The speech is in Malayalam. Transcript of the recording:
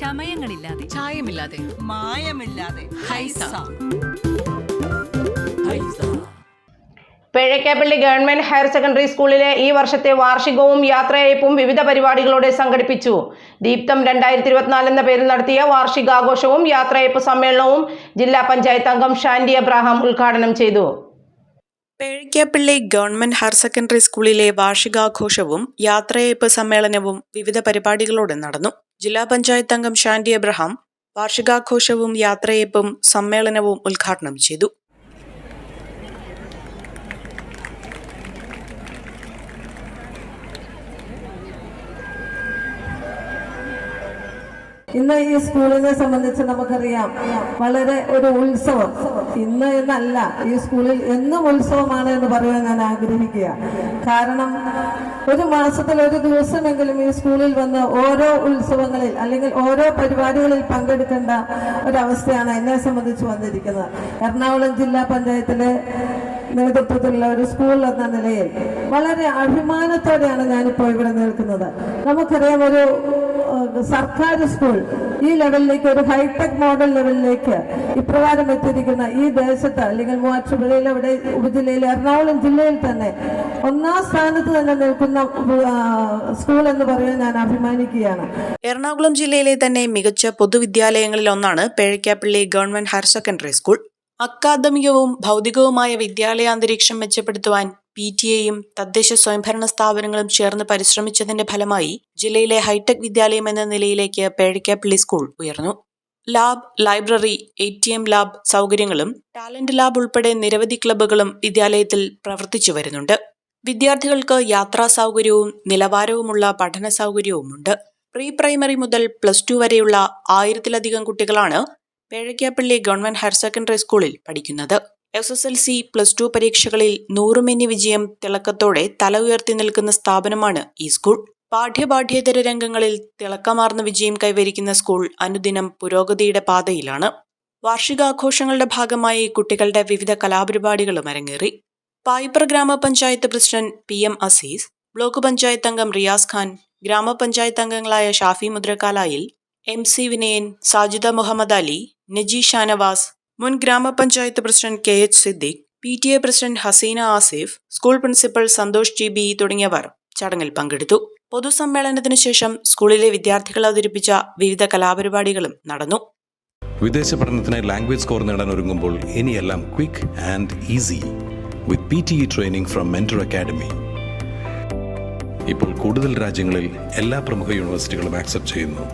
ചമയങ്ങളില്ലാതെ, ചായമില്ലാതെ, മായമില്ലാതെ. ഹൈസ. പേഴക്കാപ്പള്ളി ഗവൺമെന്റ് ഹയർ സെക്കൻഡറി സ്കൂളിലെ ഈ വർഷത്തെ വാർഷികവും യാത്രയയപ്പും വിവിധ പരിപാടികളോടെ സംഘടിപ്പിച്ചു. ദീപ്തം 2024 എന്ന പേരിൽ നടത്തിയ വാർഷികാഘോഷവും യാത്രയയപ്പ് സമ്മേളനവും ജില്ലാ പഞ്ചായത്ത് അംഗം ഷാൻഡി അബ്രഹാം ഉദ്ഘാടനം ചെയ്തു. പേഴക്കാപ്പള്ളി ഗവൺമെന്റ് ഹയർ സെക്കൻഡറി സ്കൂളിലെ വാർഷികാഘോഷവും യാത്രയയപ്പ് സമ്മേളനവും വിവിധ പരിപാടികളോടെ നടന്നു. ജില്ലാ പഞ്ചായത്ത് അംഗം ഷാൻഡി അബ്രഹാം വാർഷികാഘോഷവും യാത്രയയപ്പും സമ്മേളനവും ഉദ്ഘാടനം ചെയ്തു. ഇന്ന് ഈ സ്കൂളിനെ സംബന്ധിച്ച് നമുക്കറിയാം, വളരെ ഒരു ഉത്സവം. ഇന്ന് എന്നല്ല, ഈ സ്കൂളിൽ എന്നും ഉത്സവമാണ് എന്ന് പറയാൻ ഞാൻ ആഗ്രഹിക്കുക. കാരണം ഒരു മാസത്തിൽ ഒരു ദിവസമെങ്കിലും ഈ സ്കൂളിൽ വന്ന് ഓരോ ഉത്സവങ്ങളിൽ അല്ലെങ്കിൽ ഓരോ പരിപാടികളിൽ പങ്കെടുക്കേണ്ട ഒരവസ്ഥയാണ് എന്നെ സംബന്ധിച്ച് വന്നിരിക്കുന്നത്. എറണാകുളം ജില്ലാ പഞ്ചായത്തിലെ നേതൃത്വത്തിലുള്ള ഒരു സ്കൂൾ എന്ന നിലയിൽ വളരെ അഭിമാനത്തോടെയാണ് ഞാനിപ്പോൾ ഇവിടെ നിൽക്കുന്നത്. നമുക്കറിയാം, ഒരു സർക്കാർ സ്കൂൾ ഈ ലെവലിലേക്ക്, ഒരു ഹൈടെക് മോഡൽ ലെവലിലേക്ക് ഇപ്രകാരം എത്തിയിരിക്കുന്ന ഈ ദേശത്ത്, അല്ലെങ്കിൽ മൂവാറ്റുപുഴയിലെ ഇവിടെ ഉപജില്ലയിലെ എറണാകുളം ജില്ലയിൽ തന്നെ ഒന്നാം സ്ഥാനത്ത് തന്നെ നിൽക്കുന്ന സ്കൂൾ എന്ന് പറയാൻ ഞാൻ അഭിമാനിക്കുകയാണ്. എറണാകുളം ജില്ലയിലെ തന്നെ മികച്ച പൊതുവിദ്യാലയങ്ങളിൽ ഒന്നാണ് Pezhakkappally government higher secondary school. അക്കാദമികവും ഭൗതികവുമായ വിദ്യാലയാന്തരീക്ഷം മെച്ചപ്പെടുത്തുവാൻ PTA-യും തദ്ദേശ സ്വയംഭരണ സ്ഥാപനങ്ങളും ചേർന്ന് പരിശ്രമിച്ചതിന്റെ ഫലമായി ജില്ലയിലെ ഹൈടെക് വിദ്യാലയം എന്ന നിലയിലേക്ക് പേഴക്കാപ്പള്ളി സ്കൂൾ ഉയർന്നു. ലാബ്, ലൈബ്രറി, ATM ലാബ് സൗകര്യങ്ങളും ടാലന്റ് ലാബ് ഉൾപ്പെടെ നിരവധി ക്ലബ്ബുകളും വിദ്യാലയത്തിൽ പ്രവർത്തിച്ചു വരുന്നുണ്ട്. വിദ്യാർത്ഥികൾക്ക് യാത്രാ സൗകര്യവും നിലവാരവുമുള്ള പഠന സൗകര്യവുമുണ്ട്. പ്രീ പ്രൈമറി മുതൽ +2 വരെയുള്ള 1000-ലധികം കുട്ടികളാണ് പേഴക്കാപ്പള്ളി ഗവൺമെന്റ് ഹയർ സെക്കൻഡറി സ്കൂളിൽ പഠിക്കുന്നത്. SSLC, +2 പരീക്ഷകളിൽ 100 മിന്നി വിജയം തിളക്കത്തോടെ തല ഉയർത്തി നിൽക്കുന്ന സ്ഥാപനമാണ് ഈ സ്കൂൾ. പാഠ്യേതര രംഗങ്ങളിൽ തിളക്കമാർന്ന വിജയം കൈവരിക്കുന്ന സ്കൂൾ അനുദിനം പുരോഗതിയുടെ പാതയിലാണ്. വാർഷികാഘോഷങ്ങളുടെ ഭാഗമായി കുട്ടികളുടെ വിവിധ കലാപരിപാടികളും അരങ്ങേറി. പായിപ്ര ഗ്രാമപഞ്ചായത്ത് president PM Azeez, block panchayat അംഗം റിയാസ് ഖാൻ, ഗ്രാമപഞ്ചായത്ത് അംഗങ്ങളായ ഷാഫി മുദ്രക്കാലായിൽ, MC വിനയൻ, സാജിദ മുഹമ്മദ് അലി, നജി ഷാനവാസ്, മുൻ ഗ്രാമപഞ്ചായത്ത് president KH Siddique, PTA president Haseena Asif, school principal Santhosh GB തുടങ്ങിയവർ ചടങ്ങിൽ പങ്കെടുത്തു. പൊതുസമ്മേളനത്തിന് ശേഷം സ്കൂളിലെ വിദ്യാർത്ഥികൾ അവതരിപ്പിച്ച വിവിധ കലാപരിപാടികളും നടന്നു. വിദേശ പഠനത്തിനായി ലാംഗ്വേജ് സ്കോർ നേടാൻ ഒരുങ്ങുമ്പോൾ ഇനിയെല്ലാം quick and easy with PTE training from mentor academy. ഇപ്പോൾ കൂടുതൽ രാജ്യങ്ങളിൽ എല്ലാ പ്രമുഖ യൂണിവേഴ്സിറ്റികളും ആക്സെപ്റ്റ് ചെയ്യുന്നു.